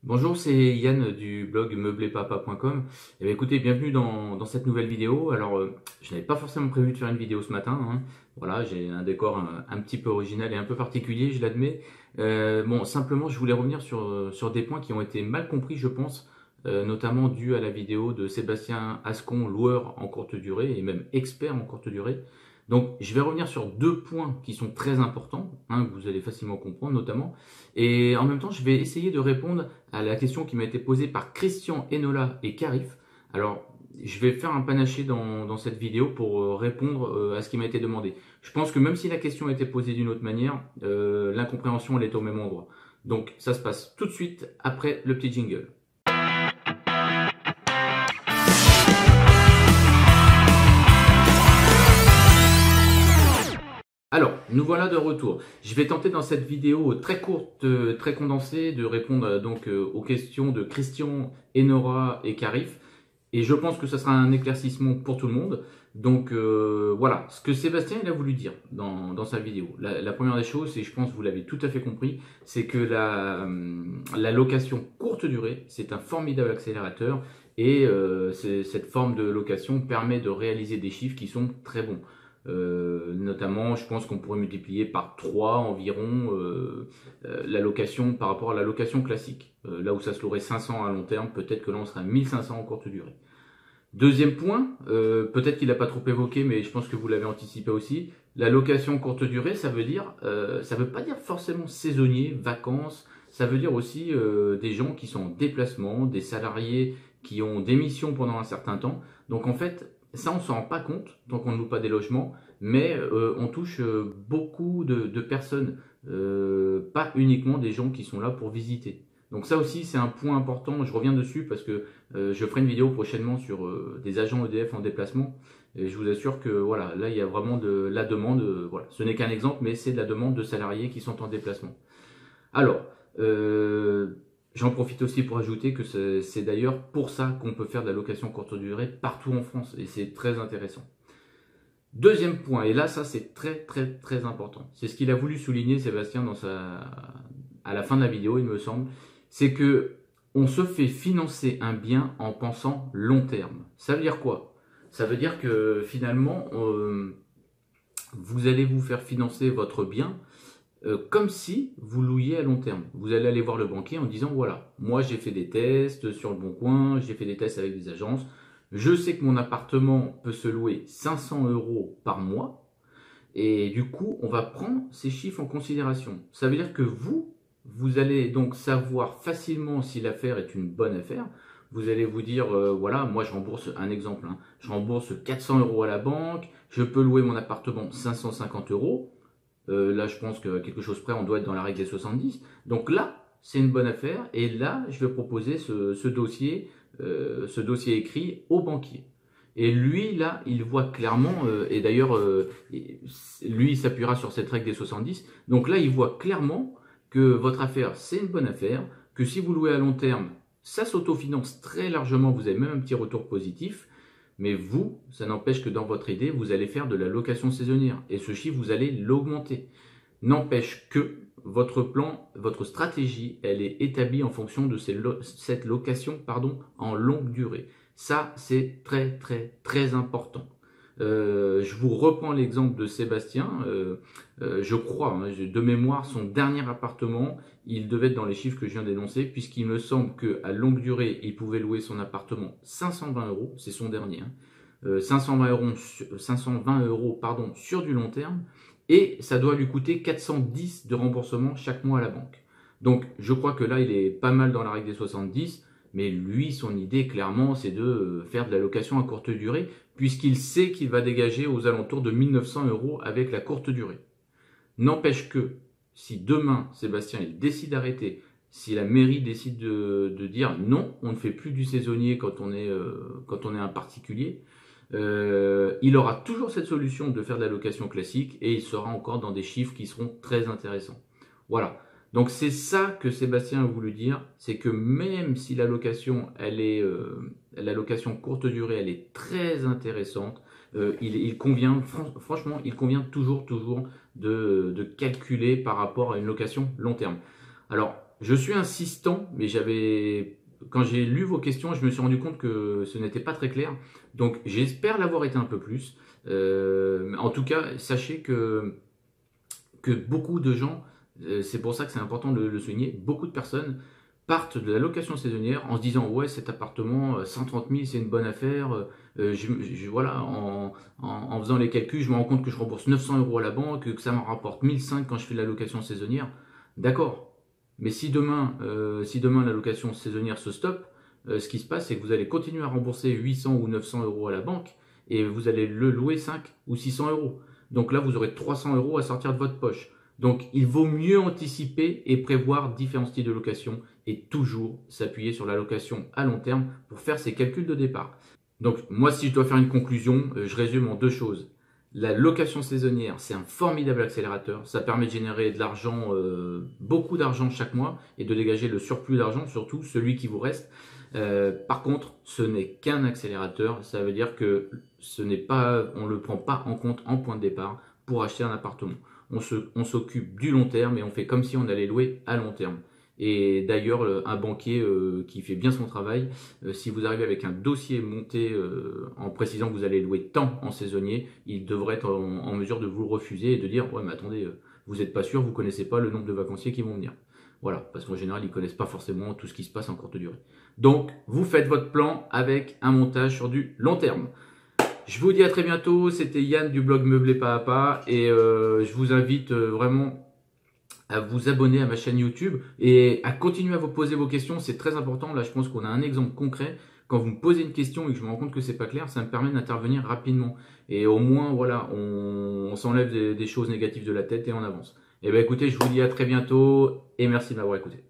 Bonjour, c'est Yann du blog meublepapa.com. Eh bien, écoutez, bienvenue dans cette nouvelle vidéo. Alors, je n'avais pas forcément prévu de faire une vidéo ce matin, hein. Voilà, j'ai un décor un petit peu original et un peu particulier, je l'admets. Bon, simplement, je voulais revenir sur des points qui ont été mal compris, je pense, notamment dû à la vidéo de Sébastien Ascon, loueur en courte durée et même expert en courte durée. Donc, je vais revenir sur deux points qui sont très importants, hein, que vous allez facilement comprendre notamment. Et en même temps, je vais essayer de répondre à la question qui m'a été posée par Christian Enola et Carif. Alors, je vais faire un panaché dans cette vidéo pour répondre à ce qui m'a été demandé. Je pense que même si la question a été posée d'une autre manière, l'incompréhension elle est au même endroit. Donc, ça se passe tout de suite après le petit jingle. Alors, nous voilà de retour. Je vais tenter dans cette vidéo très courte, très condensée, de répondre aux questions de Christian, Enora et Carif. Et je pense que ça sera un éclaircissement pour tout le monde. Donc voilà, ce que Sébastien il a voulu dire dans sa vidéo. La première des choses, et je pense que vous l'avez tout à fait compris, c'est que la location courte durée, c'est un formidable accélérateur. Et cette forme de location permet de réaliser des chiffres qui sont très bons. Notamment, je pense qu'on pourrait multiplier par 3 environ la location par rapport à la location classique. Là où ça se louerait 500 à long terme, peut-être que là on serait à 1500 en courte durée. Deuxième point, peut-être qu'il n'a pas trop évoqué, mais je pense que vous l'avez anticipé aussi. La location courte durée, ça veut pas dire forcément saisonnier, vacances. Ça veut dire aussi des gens qui sont en déplacement, des salariés qui ont des missions pendant un certain temps. Donc en fait, ça on s'en rend pas compte tant qu'on ne loue pas des logements, mais on touche beaucoup de personnes, pas uniquement des gens qui sont là pour visiter. Donc ça aussi c'est un point important. Je reviens dessus parce que je ferai une vidéo prochainement sur des agents EDF en déplacement. Et je vous assure que voilà, là il y a vraiment de la demande. Voilà, ce n'est qu'un exemple, mais c'est de la demande de salariés qui sont en déplacement. Alors, j'en profite aussi pour ajouter que c'est d'ailleurs pour ça qu'on peut faire de la location courte durée partout en France, et c'est très intéressant. Deuxième point, et là ça c'est très important. C'est ce qu'il a voulu souligner Sébastien à la fin de la vidéo, il me semble, c'est que on se fait financer un bien en pensant long terme. Ça veut dire quoi? Ça veut dire que finalement, vous allez vous faire financer votre bien comme si vous louiez à long terme. Vous allez aller voir le banquier en disant, voilà, moi j'ai fait des tests sur le Bon Coin, j'ai fait des tests avec des agences, je sais que mon appartement peut se louer 500 € par mois, et du coup, on va prendre ces chiffres en considération. Ça veut dire que vous allez donc savoir facilement si l'affaire est une bonne affaire. Vous allez vous dire, voilà, moi je rembourse un exemple, hein, je rembourse 400 € à la banque, je peux louer mon appartement 550 €. Là, je pense que quelque chose près, on doit être dans la règle des 70. Donc là, c'est une bonne affaire. Et là, je vais proposer ce dossier écrit au banquier. Et lui, là, il voit clairement, et d'ailleurs, lui, il s'appuiera sur cette règle des 70. Donc là, il voit clairement que votre affaire, c'est une bonne affaire, que si vous louez à long terme, ça s'autofinance très largement, vous avez même un petit retour positif. Mais vous, ça n'empêche que dans votre idée, vous allez faire de la location saisonnière. Et ce chiffre, vous allez l'augmenter. N'empêche que votre plan, votre stratégie, elle est établie en fonction de cette location en longue durée. Ça, c'est très important. Je vous reprends l'exemple de Sébastien. Je crois, hein, de mémoire, son dernier appartement, il devait être dans les chiffres que je viens d'énoncer, puisqu'il me semble qu'à longue durée, il pouvait louer son appartement 520 €, c'est son dernier, hein, 520 € pardon, sur du long terme, et ça doit lui coûter 410 de remboursement chaque mois à la banque. Donc je crois que là, il est pas mal dans la règle des 70, mais lui, son idée, clairement, c'est de faire de la location à courte durée, puisqu'il sait qu'il va dégager aux alentours de 1900 € avec la courte durée. N'empêche que, si demain, Sébastien, il décide d'arrêter, si la mairie décide de dire non, on ne fait plus du saisonnier quand on est un particulier, il aura toujours cette solution de faire de la location classique et il sera encore dans des chiffres qui seront très intéressants. Voilà. Donc c'est ça que Sébastien a voulu dire, c'est que même si la location, la location courte durée, elle est très intéressante, il convient, franchement, il convient toujours de calculer par rapport à une location long terme. Alors, je suis insistant, mais quand j'ai lu vos questions, je me suis rendu compte que ce n'était pas très clair. Donc, j'espère l'avoir été un peu plus. En tout cas, sachez que beaucoup de gens, c'est pour ça que c'est important de le souligner, beaucoup de personnes partent de la location saisonnière en se disant ouais, cet appartement 130 000 c'est une bonne affaire. Voilà, en faisant les calculs, je me rends compte que je rembourse 900 € à la banque, que ça m'en rapporte 1005 quand je fais de la location saisonnière. D'accord, mais si demain la location saisonnière se stoppe, ce qui se passe c'est que vous allez continuer à rembourser 800 ou 900 € à la banque et vous allez le louer 5 ou 600 €. Donc là, vous aurez 300 € à sortir de votre poche. Donc, il vaut mieux anticiper et prévoir différents styles de location et toujours s'appuyer sur la location à long terme pour faire ses calculs de départ. Donc, moi, si je dois faire une conclusion, je résume en deux choses. La location saisonnière, c'est un formidable accélérateur. Ça permet de générer de l'argent, beaucoup d'argent chaque mois et de dégager le surplus d'argent, surtout celui qui vous reste. Par contre, ce n'est qu'un accélérateur. Ça veut dire que on ne le prend pas en compte en point de départ pour acheter un appartement. On s'occupe du long terme et on fait comme si on allait louer à long terme. Et d'ailleurs, un banquier qui fait bien son travail, si vous arrivez avec un dossier monté en précisant que vous allez louer tant en saisonnier, il devrait être en mesure de vous le refuser et de dire ouais mais attendez, vous n'êtes pas sûr, vous connaissez pas le nombre de vacanciers qui vont venir. Voilà, parce qu'en général, ils connaissent pas forcément tout ce qui se passe en courte durée. Donc, vous faites votre plan avec un montage sur du long terme. Je vous dis à très bientôt, c'était Yann du blog Meublé Pas à Pas et je vous invite vraiment à vous abonner à ma chaîne YouTube et à continuer à vous poser vos questions, c'est très important. Là, je pense qu'on a un exemple concret. Quand vous me posez une question et que je me rends compte que c'est pas clair, ça me permet d'intervenir rapidement. Et au moins, voilà, on s'enlève des choses négatives de la tête et on avance. Et bien écoutez, je vous dis à très bientôt et merci de m'avoir écouté.